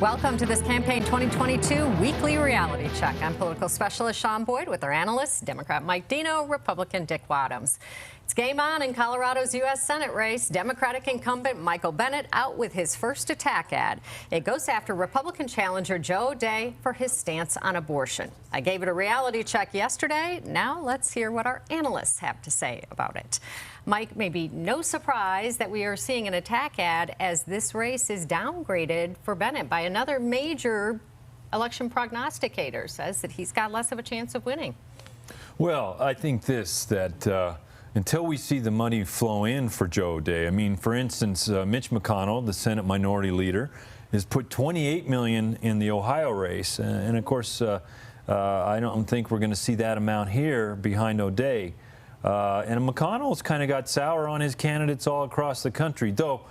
Welcome to this Campaign 2022 weekly reality check. I'm political specialist Sean Boyd with our analysts, Democrat Mike Dino, Republican Dick Wadhams. It's game on in Colorado's U.S. Senate race. Democratic incumbent Michael Bennet out with his first attack ad. It goes after Republican challenger Joe O'Dea for his stance on abortion. I gave it a reality check yesterday. Now let's hear what our analysts have to say about it. Mike, maybe no surprise that we are seeing an attack ad as this race is downgraded for Bennet by another major election prognosticator. Says that he's got less of a chance of winning. Well, I think that until we see the money flow in for Joe O'Dea, I mean, for instance, Mitch McConnell, the Senate Minority Leader, has put $28 million in the Ohio race, and of course, I don't think we're going to see that amount here behind O'Dea. And McConnell's kind of got sour on his candidates all across the country, though.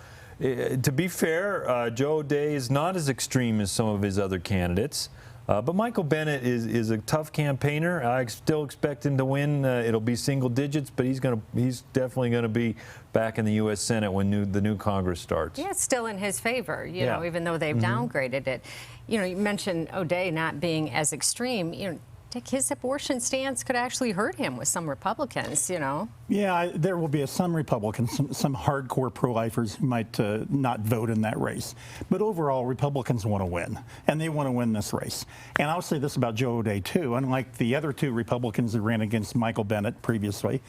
To be fair, Joe O'Dea is not as extreme as some of his other candidates. But Michael Bennet is a tough campaigner. I still expect him to win. It'll be single digits, but he's definitely going to be back in the U.S. Senate when the new Congress starts. Yeah, it's still in his favor, you know, even though they've downgraded it. You know, you mentioned O'Dea not being as extreme. You know, Dick, his abortion stance could actually hurt him with some Republicans, you know. Yeah, there will be some Republicans, some hardcore pro-lifers who might not vote in that race. But overall, Republicans want to win, and they want to win this race. And I'll say this about Joe O'Dea, too. Unlike the other two Republicans who ran against Michael Bennet previously,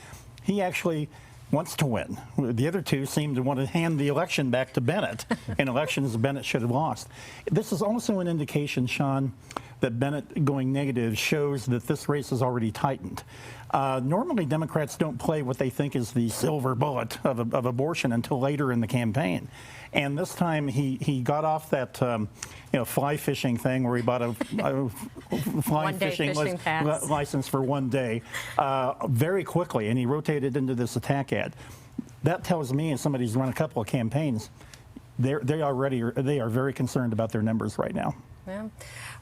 he actually wants to win. The other two seem to want to hand the election back to Bennet, and elections Bennet should have lost. This is also an indication, Sean, that Bennet going negative shows that this race is already tightened. Normally, Democrats don't play what they think is the silver bullet of abortion until later in the campaign. And this time, he got off that fly fishing thing where he bought a fly fishing license for one day very quickly, and he rotated into this attack ad. That tells me, as somebody who's run a couple of campaigns, they are very concerned about their numbers right now. Yeah.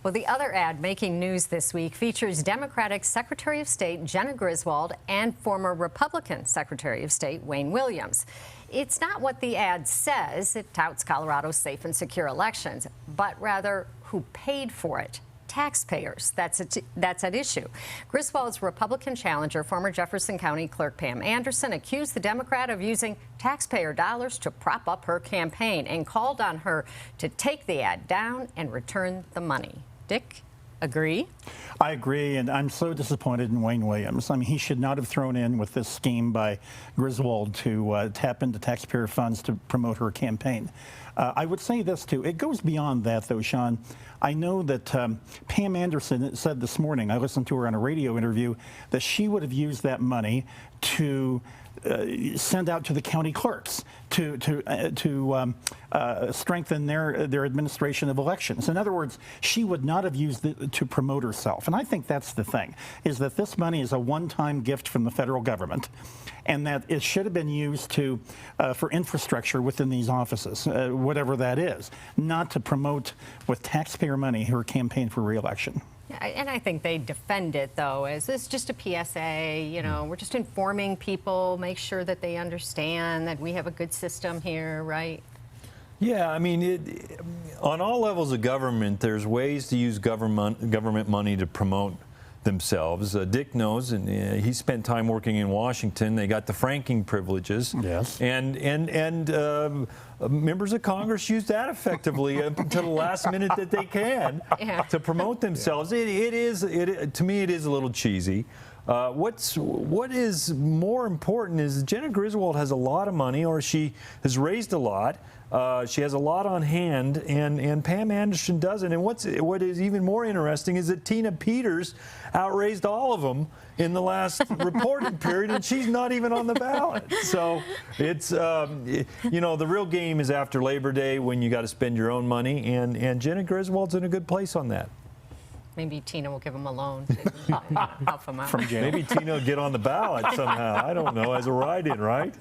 Well, the other ad making news this week features Democratic Secretary of State Jena Griswold and former Republican Secretary of State Wayne Williams. It's not what the ad says. It touts Colorado's safe and secure elections, but rather who paid for it. Taxpayers. That's at issue. Griswold's Republican challenger, former Jefferson County Clerk Pam Anderson, accused the Democrat of using taxpayer dollars to prop up her campaign and called on her to take the ad down and return the money. Dick, agree? I agree, and I'm so disappointed in Wayne Williams. I mean, he should not have thrown in with this scheme by Griswold to tap into taxpayer funds to promote her campaign. I would say this, too. It goes beyond that, though, Sean. I know that Pam Anderson said this morning, I listened to her on a radio interview, that she would have used that money to send out to the county clerks to strengthen their administration of elections. In other words, she would not have used it to promote herself. And I think that's the thing, is that this money is a one-time gift from the federal government, and that it should have been used to for infrastructure within these offices, whatever that is, not to promote with taxpayer money her campaign for re-election. And I think they defend it, though, as it's just a PSA, you know, we're just informing people, make sure that they understand that we have a good system here, right? Yeah, I mean, on all levels of government, there's ways to use government money to promote themselves. Dick knows, and he spent time working in Washington. They got the franking privileges. Yes. And members of Congress use that effectively until the last minute that they can to promote themselves. To me, it is a little cheesy. What is more important is Jena Griswold has a lot of money, or she has raised a lot. She has a lot on hand, and Pam Anderson doesn't. And what is even more interesting is that Tina Peters outraised all of them in the last reporting period, and she's not even on the ballot. So it's, you know, the real game is after Labor Day when you got to spend your own money, and Jena Griswold's in a good place on that. Maybe Tina will give him a loan to help him out. Maybe Tina will get on the ballot somehow. I don't know, as a write-in, right?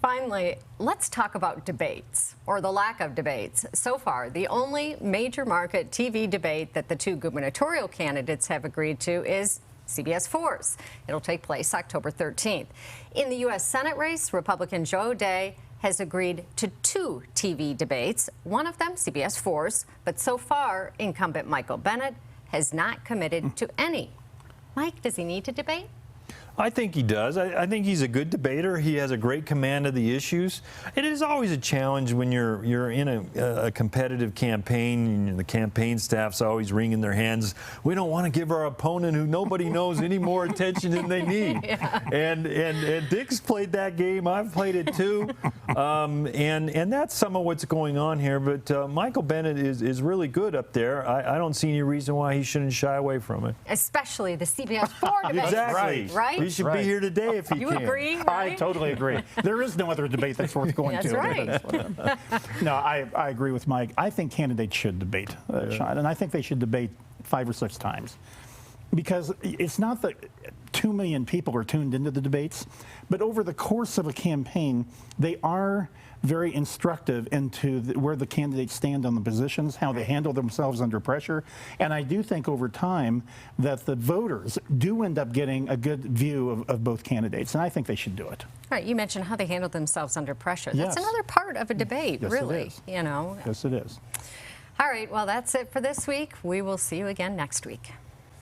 Finally, let's talk about debates, or the lack of debates. So far, the only major market TV debate that the two gubernatorial candidates have agreed to is CBS 4's. It'll take place October 13th. In the U.S. Senate race, Republican Joe O'Dea has agreed to 2 TV debates, one of them CBS 4's, but so far, incumbent Michael Bennet has not committed to any. Mike, does he need to debate? I think he does. I think he's a good debater. He has a great command of the issues. It is always a challenge when you're in a competitive campaign. And the campaign staff's always wringing their hands. We don't want to give our opponent, who nobody knows, any more attention than they need. Yeah. And Dick's played that game. I've played it too. And that's some of what's going on here. But Michael Bennet is really good up there. I don't see any reason why he shouldn't shy away from it. Especially the CBS 4 debate. Exactly. Right? He should be here today if he You can. agree, right? I totally agree. There is no other debate that's worth going That's to. right. No, I agree with Mike. I think candidates should debate, Sean, and I think they should debate 5 or 6 times. Because it's not that 2 million people are tuned into the debates, but over the course of a campaign, they are very instructive into where the candidates stand on the positions, how they handle themselves under pressure. And I do think over time that the voters do end up getting a good view of both candidates, and I think they should do it. Right, you mentioned how they handle themselves under pressure. Yes. That's another part of a debate, Yes, really. it is. You know. Yes, it is. All right, well, that's it for this week. We will see you again next week.